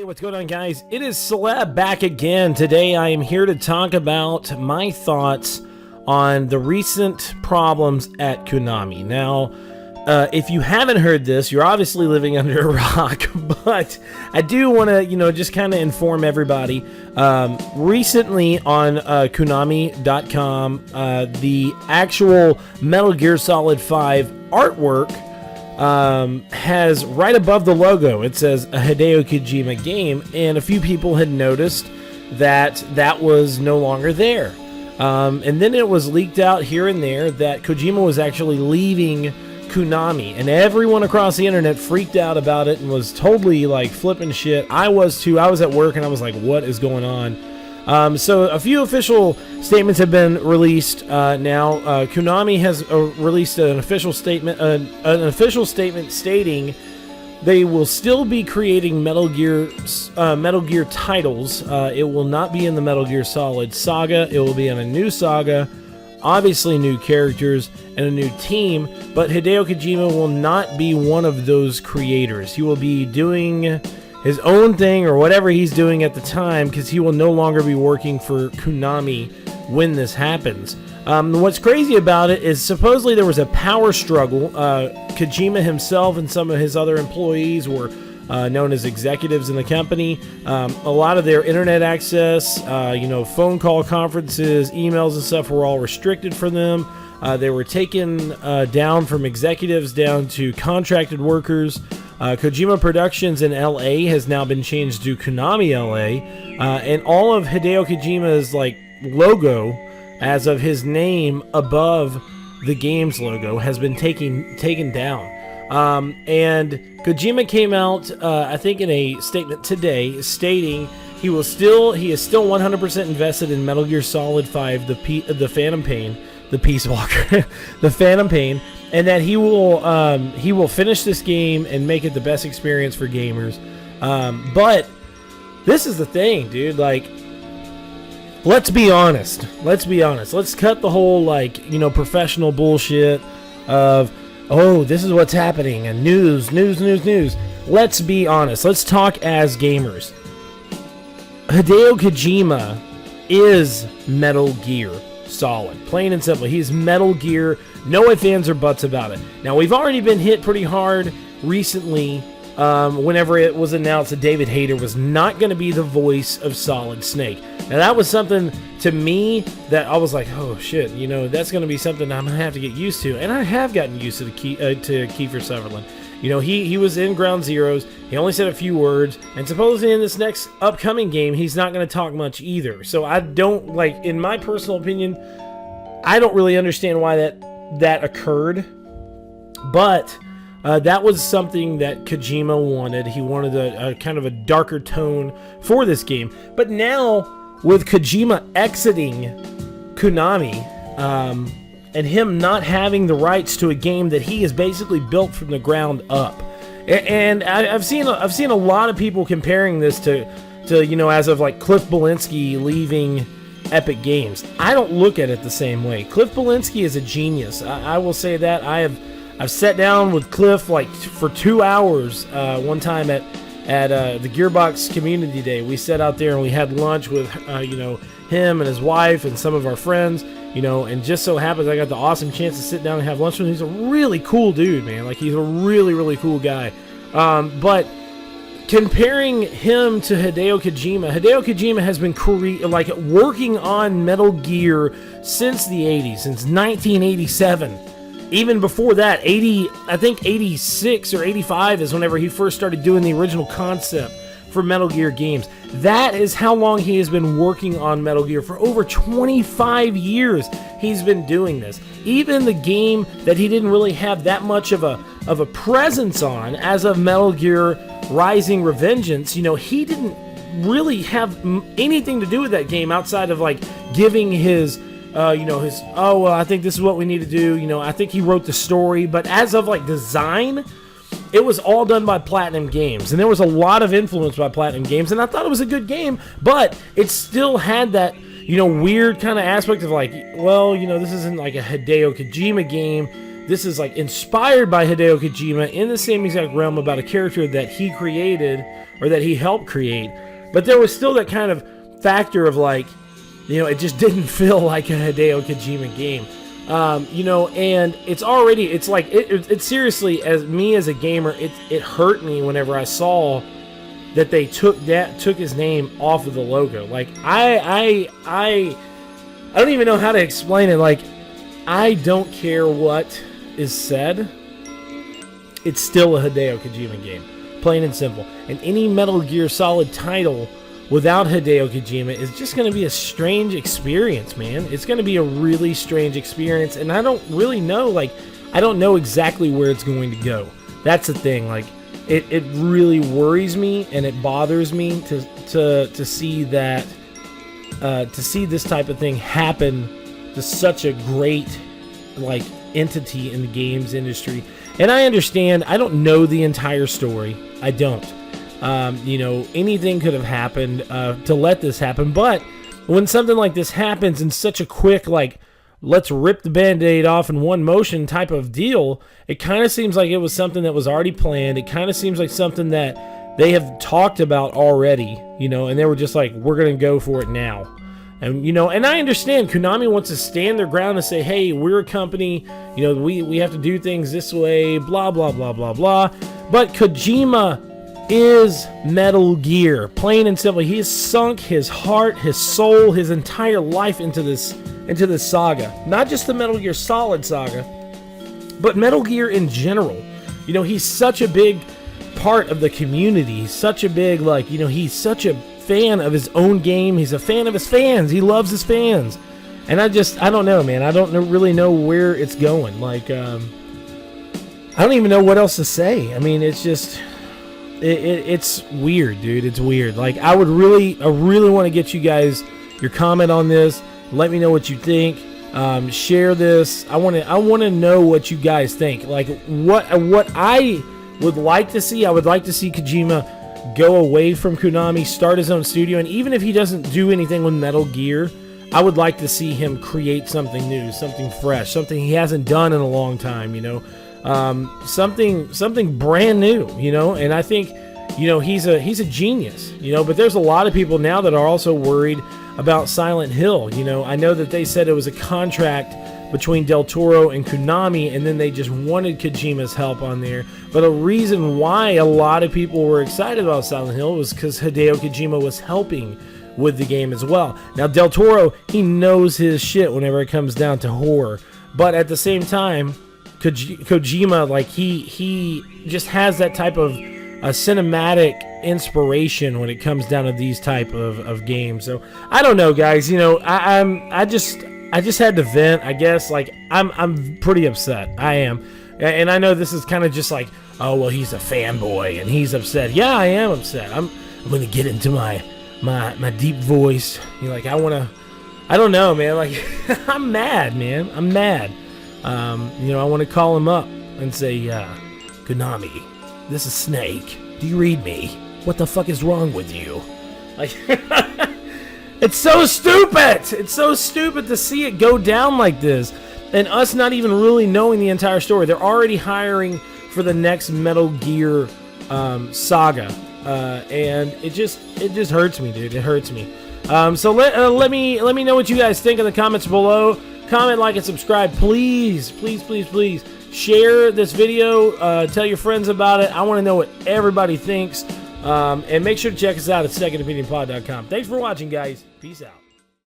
What's going on, guys? It is Celeb back again. Today I am here to talk about my thoughts on the recent problems at Konami. Now, if you haven't heard this, you're obviously living under a rock, but I do want to, just kind of inform everybody. Recently on Konami.com, the actual Metal Gear Solid 5 artwork has right above the logo, it says a Hideo Kojima game, and a few people had noticed that was no longer there. And then it was leaked out here and there that Kojima was actually leaving Konami, and everyone across the internet freaked out about it and was totally like flipping shit. I was too. I was at work and I was like, what is going on? So a few official statements have been released now. Konami has released an official statement stating they will still be creating Metal Gear titles. It will not be in the Metal Gear Solid saga. It will be in a new saga, obviously new characters and a new team, but Hideo Kojima will not be one of those creators. He will be doing his own thing or whatever he's doing at the time, because he will no longer be working for Konami when this happens. What's crazy about it is supposedly there was a power struggle. Kojima himself and some of his other employees were known as executives in the company. A lot of their internet access, phone call conferences, emails and stuff were all restricted for them. They were taken down from executives down to contracted workers. Kojima Productions in LA has now been changed to Konami LA, and all of Hideo Kojima's logo, as of his name above the game's logo, has been taken down. And Kojima came out, I think, in a statement today, stating he is still 100% invested in Metal Gear Solid 5, the Phantom Pain, the Peace Walker, the Phantom Pain, and that he will finish this game and make it the best experience for gamers. But this is the thing, dude. Let's be honest. Let's cut the whole professional bullshit of, oh, this is what's happening and news. Let's be honest. Let's talk as gamers. Hideo Kojima is Metal Gear Solid, plain and simple. He's Metal Gear, no ifs, ands, or buts about it. Now, we've already been hit pretty hard recently whenever it was announced that David Hayter was not going to be the voice of Solid Snake. Now, that was something to me that I was like, oh shit, that's going to be something I'm going to have to get used to, and I have gotten used to Kiefer Sutherland. He was in Ground Zeroes. He only said a few words, and supposedly in this next upcoming game, he's not going to talk much either. So I don't, in my personal opinion, I don't really understand why that occurred. But that was something that Kojima wanted. He wanted a kind of a darker tone for this game. But now, with Kojima exiting Konami, and him not having the rights to a game that he has basically built from the ground up. And I've seen a lot of people comparing this to as of Cliff Belinsky leaving Epic Games. I don't look at it the same way. Cliff Belinsky is a genius. I will say that. I've sat down with Cliff for 2 hours one time at the Gearbox Community Day. We sat out there and we had lunch with him and his wife and some of our friends. And just so happens I got the awesome chance to sit down and have lunch with him. He's a really cool dude, man. He's a really, really cool guy. But comparing him to Hideo Kojima has been working on Metal Gear since the 80s, since 1987. Even before that, I think 86 or 85 is whenever he first started doing the original concept for Metal Gear games. That is how long he has been working on Metal Gear. For over 25 years he's been doing this. Even the game that he didn't really have that much of a presence on, as of Metal Gear Rising Revengeance, he didn't really have anything to do with that game outside of giving his I think this is what we need to do. I think he wrote the story, but as of design, it was all done by Platinum Games, and there was a lot of influence by Platinum Games, and I thought it was a good game, but it still had that, weird kind of aspect of this isn't a Hideo Kojima game. this is like inspired by Hideo Kojima in the same exact realm about a character that he created or that he helped create. But there was still that kind of factor of like, you know, it just didn't feel like a Hideo Kojima game. You know, and it's like, it seriously, as me as a gamer, it hurt me whenever I saw that they took his name off of the logo. Like, I don't even know how to explain it. Like, I don't care what is said. It's still a Hideo Kojima game, plain and simple. And any Metal Gear Solid title without Hideo Kojima is just going to be a strange experience, man. It's going to be a really strange experience, and I don't really know, like, I don't know exactly where it's going to go. That's the thing. Like, it really worries me, and it bothers me to see that, to see this type of thing happen to such a great, like, entity in the games industry. And I understand, I don't know the entire story. I don't. You know, anything could have happened to let this happen, but when something like this happens in such a quick, like, let's rip the Band-Aid off in one motion type of deal, it kind of seems like it was something that was already planned. It kind of seems like something that they have talked about already, you know, and they were just like, we're going to go for it now. And, you know, and I understand Konami wants to stand their ground and say, hey, we're a company, you know, we have to do things this way, blah, blah, blah, blah, blah. But Kojima is Metal Gear, plain and simple. He has sunk his heart, his soul, his entire life into this saga. Not just the Metal Gear Solid saga, but Metal Gear in general. You know, he's such a big part of the community. He's such a big, like, you know, he's such a fan of his own game. He's a fan of his fans. He loves his fans. And I don't know, man. I don't really know where it's going. Like, I don't even know what else to say. I mean, it's just, it's weird, dude. It's weird. Like, I really want to get you guys your comment on this. Let me know what you think. Share this. I want to know what you guys think. Like, what I would like to see. I would like to see Kojima go away from Konami, start his own studio, and even if he doesn't do anything with Metal Gear, I would like to see him create something new, something fresh, something he hasn't done in a long time, you know, something brand new, you know. And I think, you know, he's a genius, you know. But there's a lot of people now that are also worried about Silent Hill. You know, I know that they said it was a contract between Del Toro and Konami, and then they just wanted Kojima's help on there. But a reason why a lot of people were excited about Silent Hill was because Hideo Kojima was helping with the game as well. Now, Del Toro, he knows his shit whenever it comes down to horror. But at the same time, Kojima, like, he just has that type of a cinematic inspiration when it comes down to these type of games. So, I don't know, guys. You know, I just had to vent, I guess. Like, I'm pretty upset. I am. And I know this is kind of just like, oh, well, he's a fanboy and he's upset. Yeah, I am upset. I'm going to get into my deep voice. You're like, I don't know, man. Like, I'm mad, man. I'm mad. You know, I want to call him up and say, Konami, this is Snake. Do you read me? What the fuck is wrong with you? Like, it's so stupid. It's so stupid to see it go down like this, and us not even really knowing the entire story. They're already hiring for the next Metal Gear saga, and it just hurts me, dude. It hurts me. So let me know what you guys think in the comments below. Comment, like, and subscribe, please, please, please, please. Share this video. Tell your friends about it. I want to know what everybody thinks. And make sure to check us out at secondopinionpod.com. Thanks for watching, guys. Peace out.